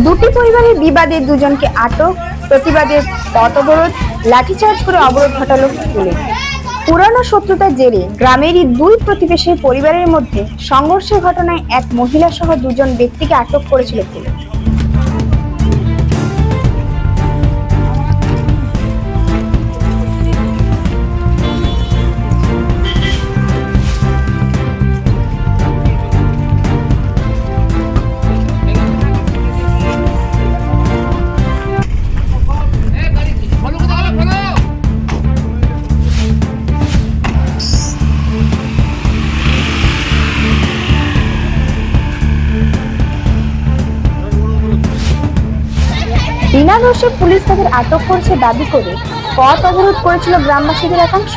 দুটি পরিবারের বিবাদে দুজনকে আটক, প্রতিবাদে পথ অবরোধ, লাঠিচার্জ করে অবরোধ হটালো পুলিশ। পুরানো শত্রুতার জেরে গ্রামেরই দুই প্রতিবেশী পরিবারের মধ্যে সংঘর্ষের ঘটনায় এক মহিলা সহ দুজন ব্যক্তিকে আটক করেছিল পুলিশ। বিনা দোষে পুলিশ তাদের আটক করেছে দাবি করে পথ অবরোধ করেছিল গ্রামবাসীদের একাংশ।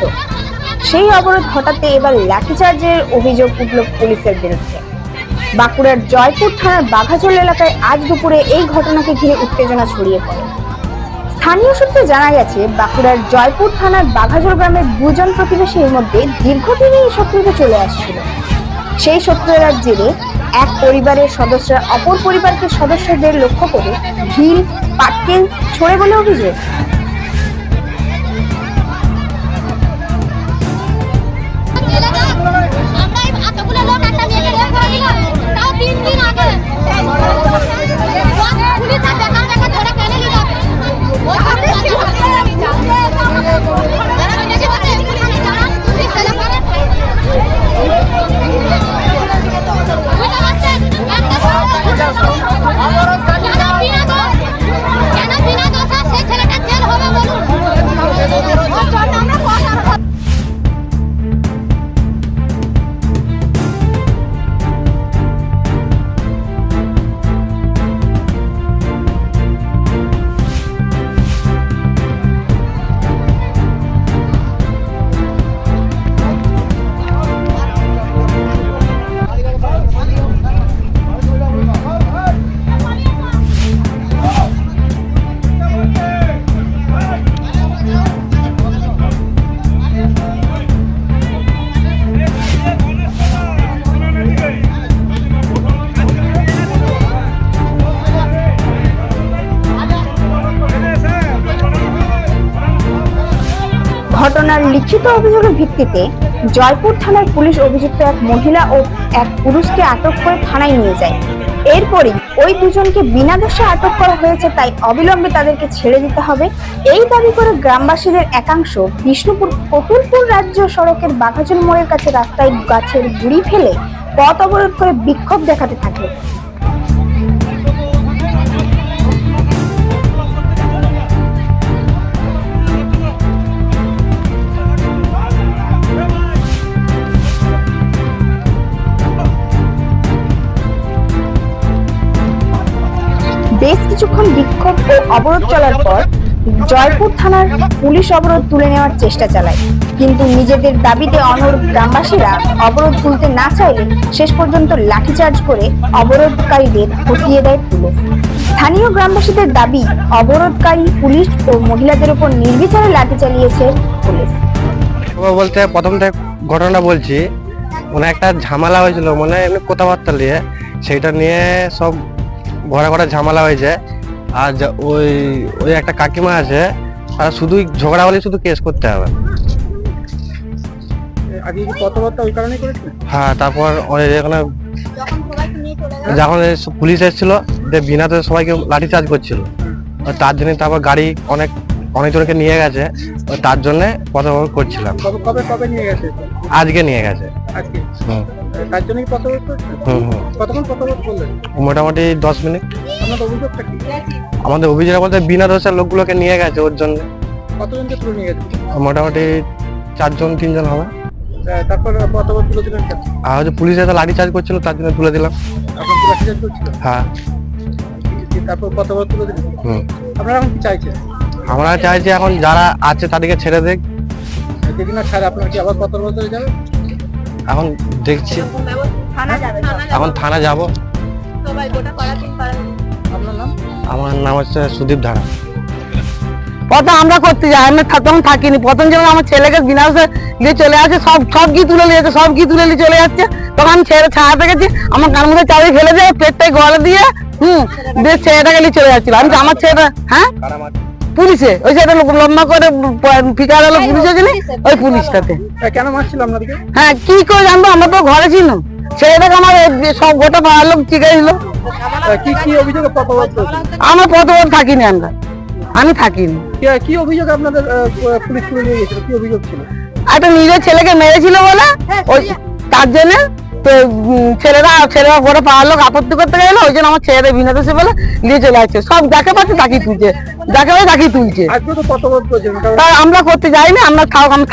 সেই অবরোধ হটাতে এবার লাঠিচার্জের অভিযোগ উঠল পুলিশের বিরুদ্ধে। বাঁকুড়ার জয়পুর থানার বাঘাজল এলাকায় আজ দুপুরে এই ঘটনাকে ঘিরে উত্তেজনা ছড়িয়ে পড়ে। স্থানীয় সূত্রে জানা গেছে, বাঁকুড়ার জয়পুর থানার বাঘাজল গ্রামের দুজন প্রতিবেশীর মধ্যে দীর্ঘদিনই শত্রুতা চলে আসছিল। সেই শত্রুতার জেরে এক পরিবারের সদস্যরা অপর পরিবারের সদস্যদের লক্ষ্য করে ঢিল, পাটকেল ছোড়ে বলে অভিযোগ। ঘটনার লিখিত অভিযোগের ভিত্তিতে জয়পুর থানার পুলিশ অভিযুক্ত এক মহিলা ও এক পুরুষকে আটক করে থানায় নিয়ে যায়। এরপরই ওই দুজনকে বিনা দোষে আটক করা হয়েছে, তাই অবিলম্বে তাদেরকে ছেড়ে দিতে হবে এই দাবি করে গ্রামবাসীদের একাংশ বিষ্ণুপুর কতুলপুর রাজ্য সড়কের বাঘাজল মোড়ের কাছে রাস্তায় গাছের গুঁড়ি ফেলে পথ অবরোধ করে বিক্ষোভ দেখাতে থাকে। বেশ কিছুক্ষণ বিক্ষোভ ও অবরোধ চলার পর জয়পুর থানার পুলিশ অবরোধ তুলে নেওয়ার চেষ্টা চালায়, কিন্তু নিজেদের দাবিতে অনড় গ্রামবাসীরা অবরোধ তুলতে না চাইলে শেষ পর্যন্ত লাঠিচার্জ করে অবরোধকারীদের হটিয়ে দেয় পুলিশ। স্থানীয় গ্রামবাসীদের দাবি, অবরোধকারী পুলিশ ও মহিলাদের উপর নির্বিচারে লাঠি চালিয়েছে পুলিশ। বলতে প্রথম থেকে ঘটনা বলছি, মানে একটা ঝামেলা হয়েছিল, মানে এমনি কথাবার্তা নিয়ে, সেইটা নিয়ে সব ঘরে ঘরে ঝামেলা হয়েছে। আর ওই ওই একটা কাকিমা আছে, আর শুধুই ঝগড়া হলে শুধু কেস করতে হবে। হ্যাঁ, তারপর এখানে যখন পুলিশ এসেছিল, বিনা তো সবাইকে লাঠিচার্জ করছিল, তার জন্য তারপর গাড়ি অনেকজনকে নিয়ে গেছে, তার জন্য পথ অবরোধ করছিলাম। আজকে নিয়ে গেছে। মোটামুটি 10 মিনিট। আমাদের অভিযোগ বলতে বিনা দোষের লোকগুলোকে নিয়ে গেছে, ওর জন্য। মোটামুটি 4-3 জন হবে। আর পুলিশ এসে লাঠি চার্জ করছিল, তার জন্য তুলে দিলাম। হ্যাঁ, আমরা চাইছি এখন যারা আছে তাদেরকে ছেড়ে দেখ। এখন দেখছি, এখন থানা যাব। আমার নাম হচ্ছে সুদীপ ধারা। কথা আমরা করতে যাই, আমরা তখন থাকিনি। প্রথম যেমন আমার ছেলেকে বিনাশে নিয়ে চলে আসে, সব কি তুলে নিয়েছে, সব কি তুলে নিয়ে চলে যাচ্ছে। তখন ছেড়ে ছাড়াতে গেছি, আমার কান মধ্যে চাবি ফেলে দিয়ে পেটটাই গলা দিয়ে দিয়ে ছেলেটাকে নিয়ে চলে যাচ্ছিল। আমি তো আমার ছেলেটা, হ্যাঁ পুলিশে, ওই যে একটা লম্বা করে ফিকার হলো পুলিশ আছে না, ওই পুলিশটাতে। কেন মারছিল আপনাদেরকে? হ্যাঁ কি করে জানবো, আমরা তো ঘরে ছিল, ছেলেটাকে আমার সব গোটা পাড়ার লোক চিকাইছিল। কি কি অভিযোগে প্রতিবাদ করেছিল? আমার প্রথম থাকিনি, আমি থাকিনি। কি অভিযোগ আপনাদের পুলিশ তুলে নিয়ে গেছিল? কি অভিযোগ ছিল? একটা নিজের ছেলেকে মেরেছিল বলে, ওই তার জন্য তো ছেলেরা গোটা পাড়ার লোক আপত্তি করতে গেলো, ওই জন্য আমার ছেলেরা বিনা দোষে বলে নিয়ে চলে আসছে। সব যাকে পাচ্ছে তাকেই তুলছে, যাকে পাচ্ছে তাকেই তুলছে। আজকে তো প্রতিবাদ করেছেন, তাই আমরা করতে যাইনি, আমরা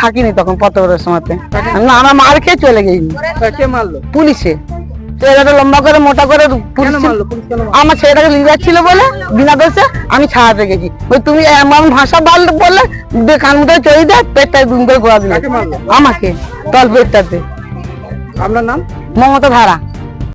থাকিনি তখন প্রতিবাদের সময়তে। না, আমরা মার খেয়ে চলে গেছি কে মারলো? পুলিশে। ছেলেটা লম্বা করে মোটা করে কেন পুলিশ মারলো? পুলিশ কেন মারলো? আমার ছেলেটাকে নিয়ে যাচ্ছিল বলে বিনা দোষে আমি ছাড়াতে গেছি। ওই তুমি এমন ভাষা বললে কান মুখে চলে দেয়, পেটটায় দুম করে গোড়া দিল কাকে মারলো? আমাকে, তল পেটটাতে। আপনার নাম? মমতা ধারা।